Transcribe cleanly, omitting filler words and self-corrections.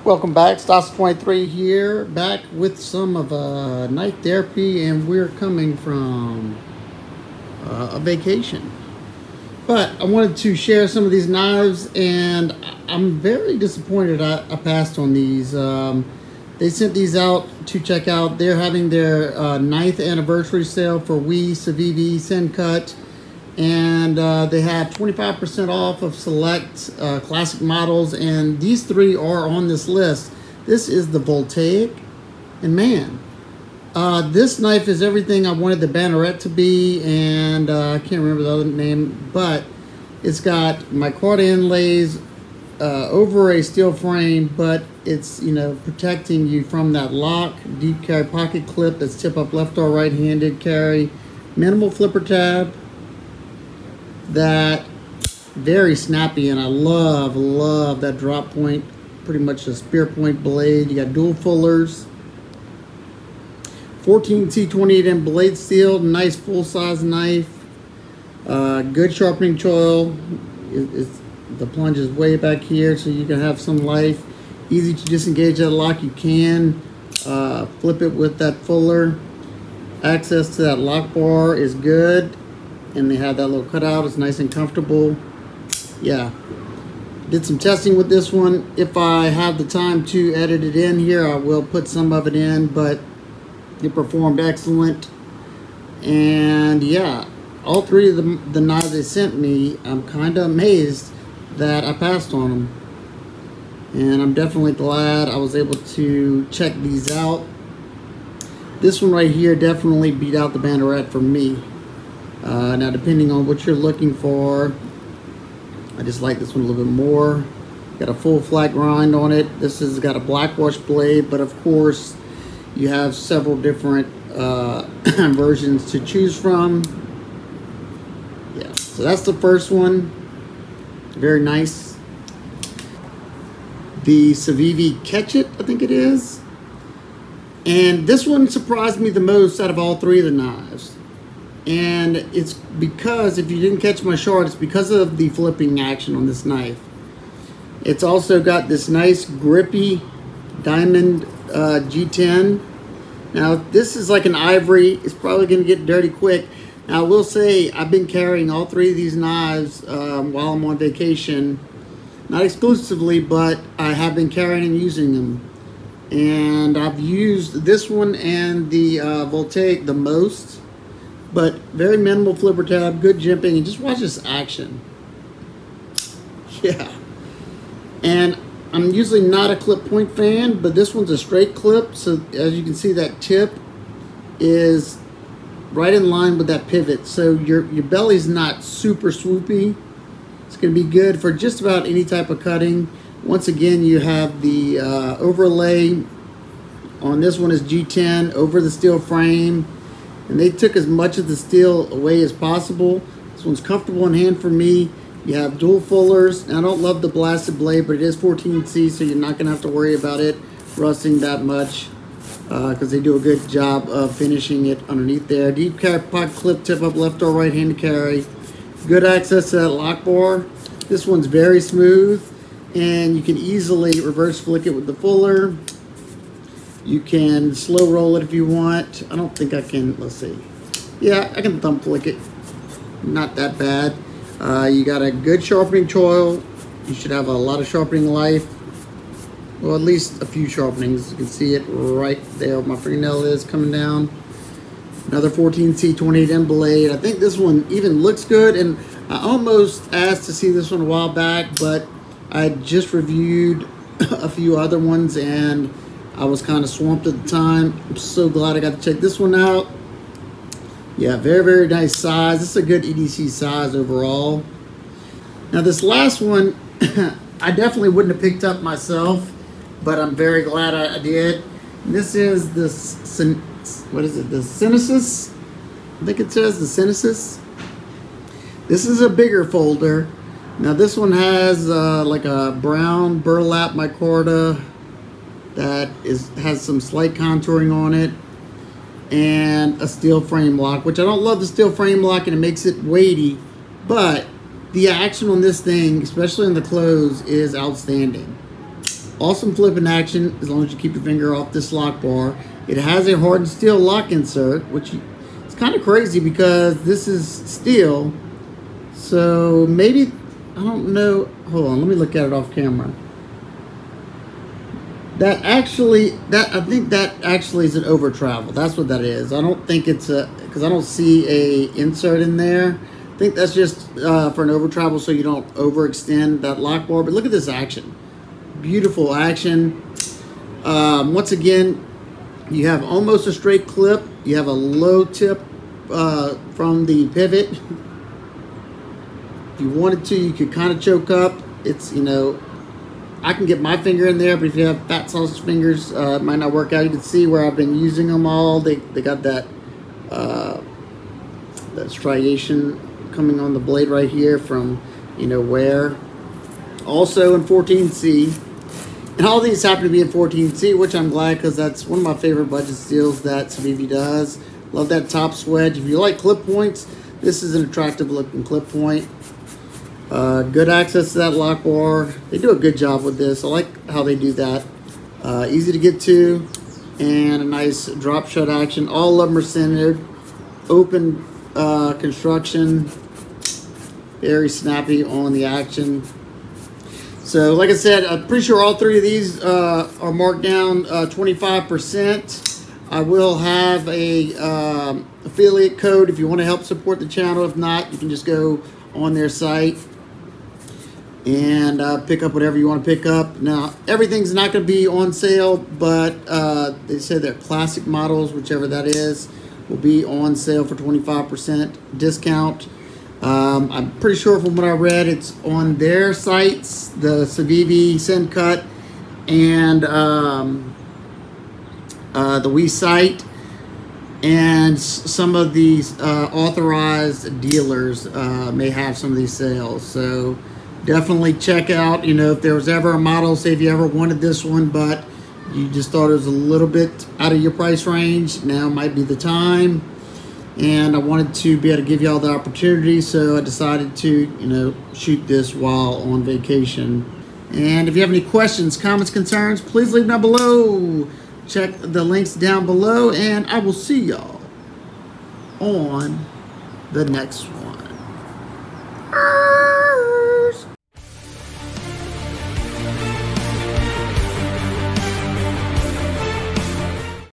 Welcome back, Stas23 here, back with some of knife therapy, and we're coming from a vacation. But I wanted to share some of these knives, and I'm very disappointed I passed on these. They sent these out to check out. They're having their 9th anniversary sale for Civivi, Sencut, and they have 25% off of select classic models, and these three are on this list. This is the Voltaic, and man, this knife is everything I wanted the Banneret to be, and I can't remember the other name, but it's got micarta inlays over a steel frame, but it's, you know, protecting you from that lock, deep carry pocket clip that's tip up left or right-handed carry, minimal flipper tab, that very snappy, and I love that drop point, pretty much a spear point blade. You got dual fullers, 14C28M blade steel, nice full-size knife, good sharpening choil. The plunge is way back here, so you can have some life. Easy to disengage that lock. You can flip it with that fuller. Access to that lock bar is good, and they have that little cutout. It's nice and comfortable. Yeah, did some testing with this one. If I have the time to edit it in here, I will put some of it in, but it performed excellent. And yeah, all three of the knives they sent me, I'm kind of amazed that I passed on them, and I'm definitely glad I was able to check these out. This one right here definitely beat out the Banneret for me. Now, depending on what you're looking for, I just like this one a little bit more. Got a full flat grind on it. This has got a black wash blade, but of course you have several different versions to choose from. Yeah, so that's the first one. Very nice. The Civivi Cachet, I think it is. And this one surprised me the most out of all three of the knives. And it's because, if you didn't catch my short, it's because of the flipping action on this knife. It's also got this nice grippy diamond G10. Now, this is like an ivory. It's probably going to get dirty quick. Now, I will say I've been carrying all three of these knives while I'm on vacation. Not exclusively, but I have been carrying and using them. And I've used this one and the Voltaic the most. But very minimal flipper tab, good jimping, and just watch this action. Yeah. And I'm usually not a clip point fan, but this one's a straight clip, so as you can see, that tip is right in line with that pivot. So your belly's not super swoopy. It's going to be good for just about any type of cutting. Once again, you have the overlay on this one is G10 over the steel frame. And they took as much of the steel away as possible. This one's comfortable in hand for me. You have dual fullers. Now, I don't love the blasted blade, but it is 14C, so you're not going to have to worry about it rusting that much, because they do a good job of finishing it underneath there. Deep carry pocket clip, tip up left or right hand to carry. Good access to that lock bar. This one's very smooth, and you can easily reverse flick it with the fuller. You can slow roll it if you want. I don't think I can. Let's see. Yeah, I can thumb flick it. Not that bad. You got a good sharpening choil. You should have a lot of sharpening life. Well, at least a few sharpenings. You can see it right there. My fingernail is coming down. Another 14C28M blade. I think this one even looks good. And I almost asked to see this one a while back, but I just reviewed a few other ones, and I was kind of swamped at the time. I'm so glad I got to check this one out. Yeah, very nice size. This is a good EDC size overall. Now, this last one, I definitely wouldn't have picked up myself, but I'm very glad I did. And this is the, what is it? The Sinisys? I think it says the Sinisys. This is a bigger folder. Now, this one has like a brown burlap micarta that has some slight contouring on it, and a steel frame lock, which I don't love the steel frame lock, and it makes it weighty, but the action on this thing, especially in the close, is outstanding. awesome flipping action as long as you keep your finger off this lock bar. It has a hardened steel lock insert, which is kind of crazy because this is steel. So maybe, I don't know. Hold on, let me look at it off camera. I think that actually is an over travel. That's what that is. I don't think it's because I don't see a insert in there. I think that's just for an over travel so you don't overextend that lock bar. But look at this action. Beautiful action. Once again, you have almost a straight clip. You have a low tip from the pivot. If you wanted to, you could kind of choke up. It's, you know, I can get my finger in there, but if you have fat sausage fingers, it might not work out. You can see where I've been using them all. They got that that striation coming on the blade right here from, you know, wear. Also in 14C. And all these happen to be in 14C, which I'm glad because that's one of my favorite budget steels that Civivi does. Love that top swedge. If you like clip points, this is an attractive looking clip point. Good access to that lock bar. They do a good job with this. I like how they do that. Easy to get to, and a nice drop shut action. All of them are centered. Open construction. Very snappy on the action. So like I said, I'm pretty sure all three of these are marked down 25%. I will have a affiliate code if you want to help support the channel. If not, you can just go on their site and pick up whatever you want to pick up. Now, everything's not going to be on sale, but they said their classic models, whichever that is, will be on sale for 25% discount. I'm pretty sure from what I read, it's on their sites, the Civivi, Sencut, and the We site, and some of these authorized dealers may have some of these sales. So definitely check out, you know, if there was ever a model, say if you ever wanted this one, but you just thought it was a little bit out of your price range, now might be the time. And I wanted to be able to give y'all the opportunity, so I decided to, you know, shoot this while on vacation. And if you have any questions, comments, concerns, please leave them down below. Check the links down below, and I will see y'all on the next one.